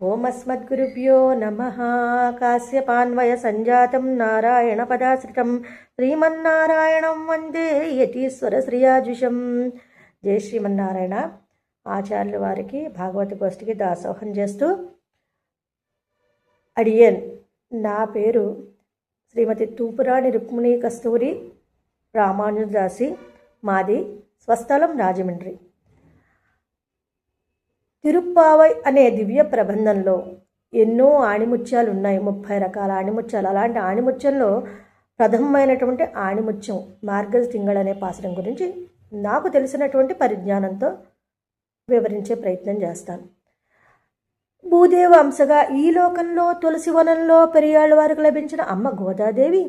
ఓం అస్మద్గురుభ్యో నమః. కాశ్యపాన్వయ సంజాతం నారాయణ పదాశ్రితం శ్రీమన్నారాయణం వందే యతీశ్వర శ్రియాజుషం. జై శ్రీమన్నారాయణ. ఆచార్యుల వారికి భాగవత గోష్ఠికి దాసోహం చేస్తూ, అడియన్ నా పేరు శ్రీమతి తూపురాణి రుక్మిణీ కస్తూరి రామానుజదాసి. మాది స్వస్థలం రాజమండ్రి. తిరుప్పావై అనే దివ్య ప్రబంధంలో ఎన్నో ఆణిముత్యాలు ఉన్నాయి, 30 రకాల ఆణిముత్యాలు. అలాంటి ఆణిముత్యంలో ప్రథమమైనటువంటి ఆణిముత్యం మార్గజ తింగళ అనే పాసరం గురించి నాకు తెలిసినటువంటి పరిజ్ఞానంతో వివరించే ప్రయత్నం చేస్తాను. భూదేవ అంశగా ఈ లోకంలో తులసి వనంలో పెరియాళ్ళ వారికి లభించిన అమ్మ గోదాదేవి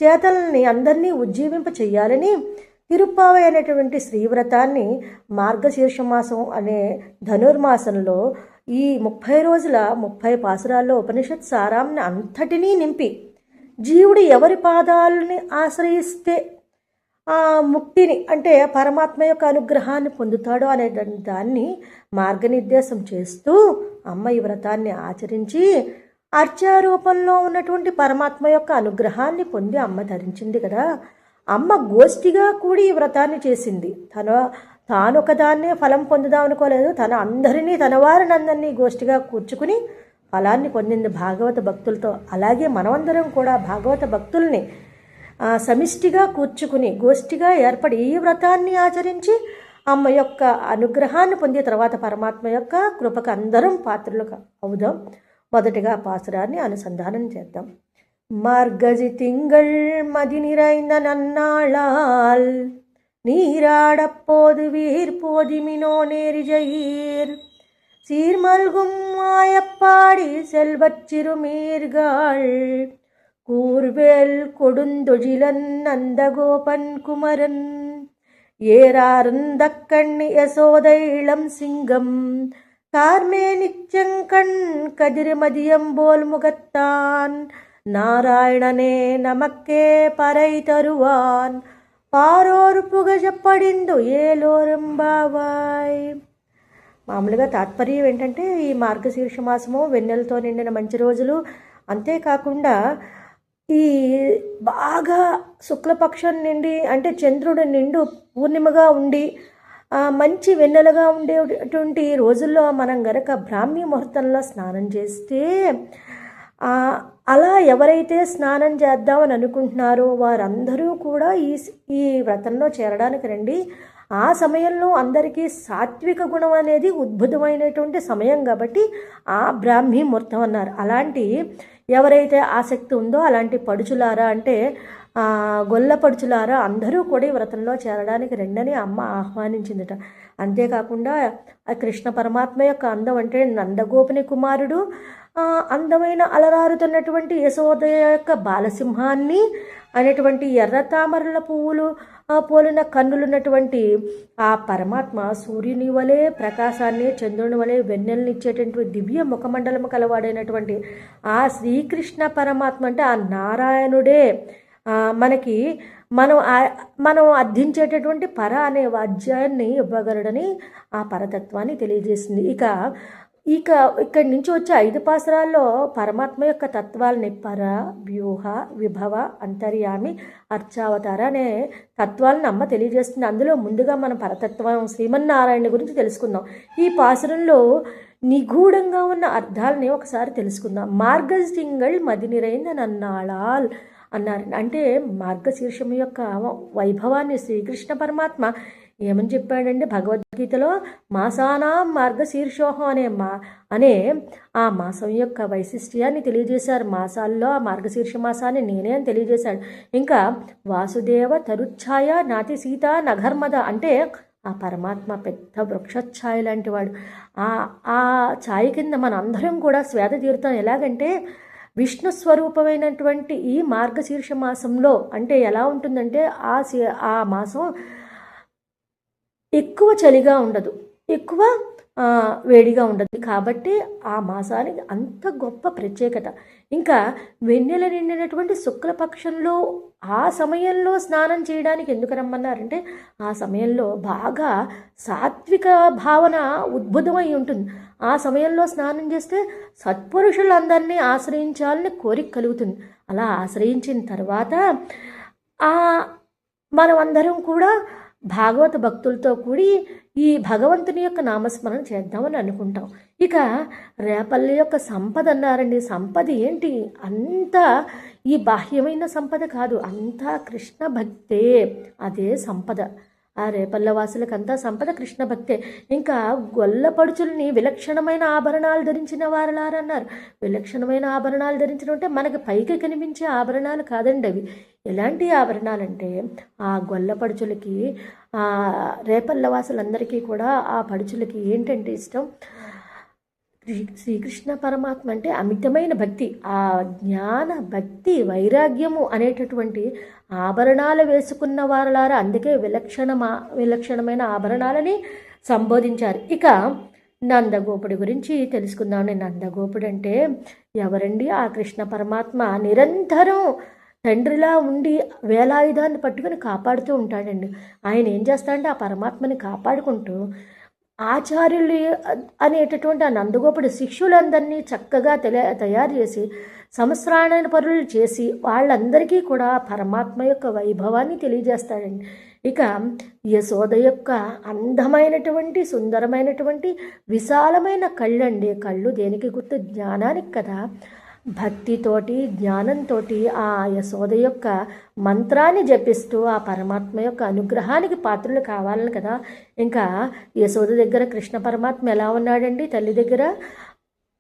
చేతలని అందరినీ ఉజ్జీవింప చెయ్యాలని తిరుప్పావై అనేటువంటి శ్రీవ్రతాన్ని మార్గశీర్ష మాసం అనే ధనుర్మాసంలో ఈ 30 రోజుల 30 పాసురాల్లో ఉపనిషత్ సారాన్ని అంతటినీ నింపి జీవుడు ఎవరి పాదాలని ఆశ్రయిస్తే ఆ ముక్తిని అంటే పరమాత్మ యొక్క అనుగ్రహాన్ని పొందుతాడో అనే దాన్ని మార్గనిర్దేశం చేస్తూ అమ్మ ఈ వ్రతాన్ని ఆచరించి అర్చారూపంలో ఉన్నటువంటి పరమాత్మ యొక్క అనుగ్రహాన్ని పొంది అమ్మ ధరించింది కదా. అమ్మ గోష్ఠిగా కూడి ఈ వ్రతాన్ని చేసింది. తానొకదాన్నే ఫలం పొందుదాం అనుకోలేదు. అందరినీ తన వారిని అందరినీ గోష్ఠిగా కూర్చుకుని ఫలాన్ని పొందింది భాగవత భక్తులతో. అలాగే మనమందరం కూడా భాగవత భక్తుల్ని సమిష్టిగా కూర్చుకుని గోష్ఠిగా ఏర్పడి ఈ వ్రతాన్ని ఆచరించి అమ్మ యొక్క అనుగ్రహాన్ని పొందిన తర్వాత పరమాత్మ యొక్క కృపకు అందరం పాత్రలు అవుదాం. మొదటిగా పాసురాన్ని అనుసంధానం చేద్దాం. மார்கழி திங்கள் மதி நிறைந்த நன்னாளால் நீராடப்போது வீர் போதிமினோ நேரிஜையீர் சீர்மல்கும் மாயப்பாடி செல்வச் சிறுமீர்கள் கூர்வேல் கொடுந்தொழிலன் நந்தகோபன் குமரன் ஏறார்ந்தக்கண்ணி யசோதை இளம் சிங்கம் கார்மே நிச்சங்கண் கதிர்மதியம்போல் முகத்தான் నారాయణనే నమక్కే పరై తరువాన్ పారోర్పుగ చెప్పడిందు ఏలోరంబావాయ్. మామూలుగా తాత్పర్యం ఏంటంటే ఈ మార్గశీర్ష మాసము వెన్నెలతో నిండిన మంచి రోజులు. అంతేకాకుండా ఈ బాగా శుక్లపక్షం నిండి అంటే చంద్రుడు నిండు పూర్ణిమగా ఉండి మంచి వెన్నెలగా ఉండేటువంటి రోజుల్లో మనం గనక బ్రాహ్మీ ముహూర్తంలో స్నానం చేస్తే అలా ఎవరైతే స్నానం చేద్దామని అనుకుంటున్నారో వారందరూ కూడా ఈ వ్రతంలో చేరడానికి రండి. ఆ సమయంలో అందరికీ సాత్విక గుణం అనేది ఉద్భుతమైనటువంటి సమయం కాబట్టి ఆ బ్రాహ్మీ ముహూర్తం అన్నారు. అలాంటి ఎవరైతే ఆసక్తి ఉందో అలాంటి పడుచులారా అంటే గొల్ల పడుచులారా అందరూ కూడా ఈ వ్రతంలో చేరడానికి రెండని అమ్మ ఆహ్వానించిందట. అంతేకాకుండా కృష్ణ పరమాత్మ యొక్క అందం అంటే నందగోపుని కుమారుడు, అందమైన అలరారుతున్నటువంటి యశోద యొక్క బాలసింహాన్ని అనేటువంటి ఎర్ర తామరల పువ్వులు పోలిన కన్నులున్నటువంటి ఆ పరమాత్మ సూర్యుని వలె ప్రకాశాన్ని, చంద్రుని వలె వెన్నెలనిచ్చేటటువంటి దివ్య ముఖమండలము కలవాడైనటువంటి ఆ శ్రీకృష్ణ పరమాత్మ అంటే ఆ నారాయణుడే మనకి మనం అర్థించేటటువంటి పర అనే వాద్యాన్ని ఇవ్వగలడని ఆ పరతత్వాన్ని తెలియజేసింది. ఇక్కడి నుంచి వచ్చే 5 పాసురాల్లో పరమాత్మ యొక్క తత్వాలని పర, వ్యూహ, విభవ, అంతర్యామి, అర్చావతార అనే తత్వాలను అమ్మ తెలియజేస్తుంది. అందులో ముందుగా మనం పరతత్వం శ్రీమన్నారాయణ గురించి తెలుసుకుందాం. ఈ పాసురంలో నిగూఢంగా ఉన్న అర్థాలని ఒకసారి తెలుసుకుందాం. మార్గజ తింగళ్ మది నిరైంద నన్నాళాల్ అన్నారు. అంటే మార్గశీర్షం యొక్క వైభవాన్ని శ్రీకృష్ణ పరమాత్మ ఏమని చెప్పాడంటే భగవద్గీతలో మాసానాం మార్గశీర్షోహం అనే ఆ మాసం యొక్క వైశిష్ట్యాన్ని తెలియజేశారు. మాసాల్లో ఆ మార్గశీర్ష మాసాన్ని నేనే అని తెలియజేశాడు. ఇంకా వాసుదేవ తరుఛాయ నాతి సీత నఘర్మద అంటే ఆ పరమాత్మ పెద్ద వృక్షఛాయ లాంటి వాడు. ఆ ఛాయ కింద మన అందరం కూడా శ్వేత తీరుతాం. ఎలాగంటే విష్ణు స్వరూపమైనటువంటి ఈ మార్గశీర్ష మాసంలో అంటే ఎలా ఉంటుందంటే ఆ మాసం ఎక్కువ చలిగా ఉండదు, ఎక్కువ వేడిగా ఉండదు. కాబట్టి ఆ మాసానికి అంత గొప్ప ప్రత్యేకత. ఇంకా వెన్నెల నిండినటువంటి శుక్లపక్షంలో ఆ సమయంలో స్నానం చేయడానికి ఎందుకు రమ్మన్నారంటే ఆ సమయంలో బాగా సాత్విక భావన ఉద్భుతమై ఉంటుంది. ఆ సమయంలో స్నానం చేస్తే సత్పురుషులందరినీ ఆశ్రయించాలని కోరిక కలుగుతుంది. అలా ఆశ్రయించిన తర్వాత మనమందరం కూడా భాగవత భక్తులతో కూడి ఈ భగవంతుని యొక్క నామస్మరణ చేద్దామని అనుకుంటాం. ఇక రేపల్లి యొక్క సంపద అన్నారండి. సంపద ఏంటి? అంతా ఈ బాహ్యమైన సంపద కాదు, అంతా కృష్ణ భక్తే. అదే సంపద. ఆ రేపల్ల వాసులకంతా సంపద కృష్ణ భక్తే. ఇంకా గొల్లపడుచుల్ని విలక్షణమైన ఆభరణాలు ధరించిన వారలారన్నారు. విలక్షణమైన ఆభరణాలు ధరించడం అంటే మనకి పైకి కనిపించే ఆభరణాలు కాదండి అవి. ఎలాంటి ఆభరణాలంటే ఆ గొల్లపడుచులకి, ఆ రేపల్ల వాసులందరికీ కూడా ఆ పడుచులకి ఏంటంటే ఇష్టం, శ్రీకృష్ణ పరమాత్మ అంటే అమితమైన భక్తి. ఆ జ్ఞాన భక్తి వైరాగ్యము అనేటటువంటి ఆభరణాలు వేసుకున్న వారలారా అందుకే విలక్షణమైన ఆభరణాలని సంబోధించారు. ఇక నందగోపుడి గురించి తెలుసుకుందామని. నందగోపుడు అంటే ఎవరండి? ఆ కృష్ణ పరమాత్మ నిరంతరం తండ్రిలా ఉండి వేలాయుధాన్ని పట్టుకుని కాపాడుతూ ఉంటాడండి. ఆయన ఏం చేస్తాడంటే ఆ పరమాత్మని కాపాడుకుంటూ ఆచార్యులు అనేటటువంటి ఆ నందగోపుడు శిష్యులందరినీ చక్కగా తయారు చేసి సంస్మరణ పరులు చేసి వాళ్ళందరికీ కూడా పరమాత్మ యొక్క వైభవాన్ని తెలియజేస్తాడండి. ఇక యశోద యొక్క అందమైనటువంటి సుందరమైనటువంటి విశాలమైన కళ్ళండి. కళ్ళు దేనికి గుర్తు? జ్ఞానానికి కదా. భక్తితోటి జ్ఞానంతో ఆ యశోద యొక్క మంత్రాన్ని జపిస్తూ ఆ పరమాత్మ యొక్క అనుగ్రహానికి పాత్రలు కావాలని కదా. ఇంకా యశోద దగ్గర కృష్ణ పరమాత్మ ఎలా ఉన్నాడండి? తల్లి దగ్గర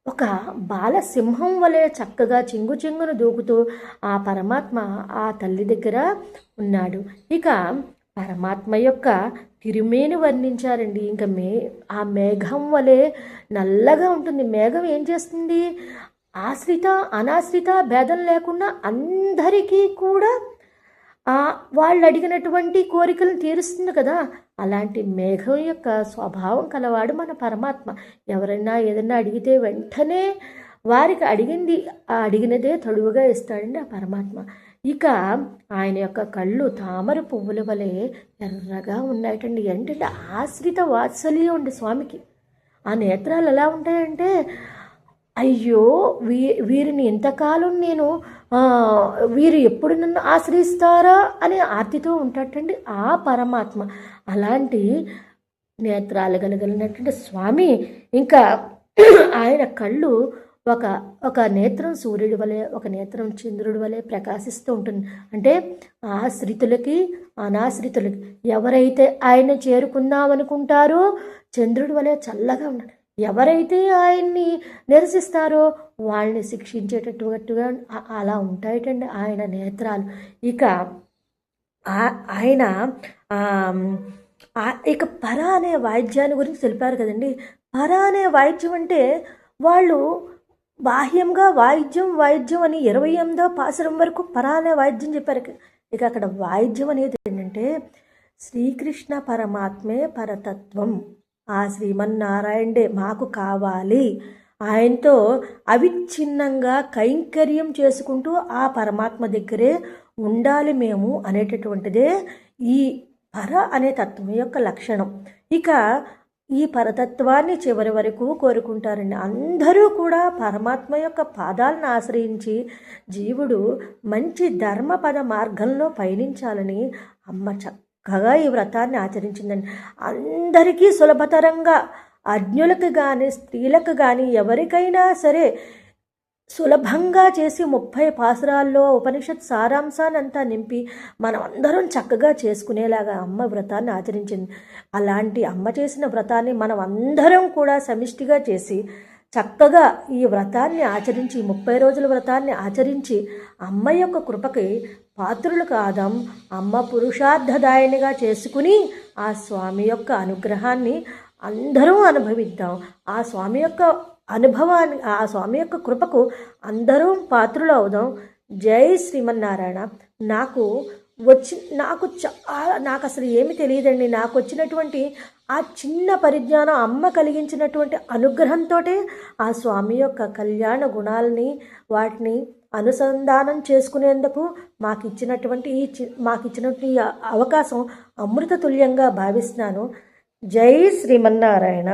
ఒక బాలసింహం వలె చక్కగా చింగు చింగును దూకుతూ ఆ పరమాత్మ ఆ తల్లి దగ్గర ఉన్నాడు. ఇక పరమాత్మ యొక్క తిరుమేని వర్ణించారండి. ఇంకా ఆ మేఘం వలె నల్లగా ఉంటుంది. మేఘం ఏం చేస్తుంది? ఆశ్రిత అనాశ్రిత భేదం లేకుండా అందరికీ కూడా వాళ్ళు అడిగినటువంటి కోరికలను తీరుస్తుంది కదా. అలాంటి మేఘం యొక్క స్వభావం కలవాడు మన పరమాత్మ. ఎవరైనా ఏదైనా అడిగితే వెంటనే వారికి అడిగినదే తడువుగా ఇస్తాడండి ఆ పరమాత్మ. ఇక ఆయన యొక్క కళ్ళు తామర పువ్వుల వలె ఎర్రగా ఉన్నాయటండి. ఏంటంటే ఆశ్రిత వాత్సల్యం ఉండి స్వామికి. ఆ నేత్రాలు ఎలా ఉంటాయంటే అయ్యో వీరిని ఎంతకాలం నేను వీరు ఎప్పుడు నన్ను ఆశ్రయిస్తారా అని ఆర్తితో ఉంటాటండి ఆ పరమాత్మ. అలాంటి నేత్రాలు కలిగినటువంటి స్వామి. ఇంకా ఆయన కళ్ళు ఒక నేత్రం సూర్యుడి వలె, ఒక నేత్రం చంద్రుడి వలె ప్రకాశిస్తూ ఉంటుంది. అంటే ఆశ్రితులకి అనాశ్రితులకి ఎవరైతే ఆయన చేరుకుందామనుకుంటారో చంద్రుడి వలె చల్లగా ఉన్నాడు. ఎవరైతే ఆయన్ని నిరసిస్తారో వాళ్ళని శిక్షించేటట్టుగా అలా ఉంటాయటండి ఆయన నేత్రాలు. ఇక ఆయన ఇక పర అనే వాయిద్యాన్ని గురించి తెలిపారు కదండి. పర అనే వాయిద్యం అంటే వాళ్ళు బాహ్యంగా వాయిద్యం అని 28వ పాసురం వరకు పర అనే వాయిద్యం చెప్పారు. ఇక అక్కడ వాయిద్యం అనేది ఏంటంటే శ్రీకృష్ణ పరమాత్మే పరతత్వం. ఆ శ్రీమన్నారాయణుడే మాకు కావాలి. ఆయనతో అవిచ్ఛిన్నంగా కైంకర్యం చేసుకుంటూ ఆ పరమాత్మ దగ్గరే ఉండాలి మేము అనేటటువంటిదే ఈ పర అనే తత్వం యొక్క లక్షణం. ఇక ఈ పరతత్వాన్ని చివరి వరకు కోరుకుంటారండి. అందరూ కూడా పరమాత్మ యొక్క పాదాలను ఆశ్రయించి జీవుడు మంచి ధర్మపద మార్గంలో పయనించాలని అమ్మ చక్కగా ఈ వ్రతాన్ని ఆచరించిందండి. అందరికీ సులభతరంగా అజ్ఞులకు కానీ స్త్రీలకు కానీ ఎవరికైనా సరే సులభంగా చేసి 30 పాసురాల్లో ఉపనిషత్ సారాంశాన్ని అంతా నింపి మనం అందరం చక్కగా చేసుకునేలాగా అమ్మ వ్రతాన్ని ఆచరించింది. అలాంటి అమ్మ చేసిన వ్రతాన్ని మనం అందరం కూడా సమిష్టిగా చేసి చక్కగా ఈ వ్రతాన్ని ఆచరించి 30 రోజుల వ్రతాన్ని ఆచరించి అమ్మ యొక్క కృపకి పాత్రులు కాదాం. అమ్మ పురుషార్థదాయనిగా చేసుకుని ఆ స్వామి యొక్క అనుగ్రహాన్ని అందరూ అనుభవిద్దాం. ఆ స్వామి యొక్క అనుభవాన్ని, ఆ స్వామి యొక్క కృపకు అందరూ పాత్రులు అవుదాం. జై శ్రీమన్నారాయణ. నాకు అసలు ఏమి తెలియదండి. నాకు వచ్చినటువంటి ఆ చిన్న పరిజ్ఞానం అమ్మ కలిగించినటువంటి అనుగ్రహంతో ఆ స్వామి యొక్క కళ్యాణ గుణాలని వాటిని అనుసంధానం చేసుకునేందుకు మాకు ఇచ్చినటువంటి అవకాశం అమృత తుల్యంగా భావిస్తున్నాను. జై శ్రీమన్నారాయణ.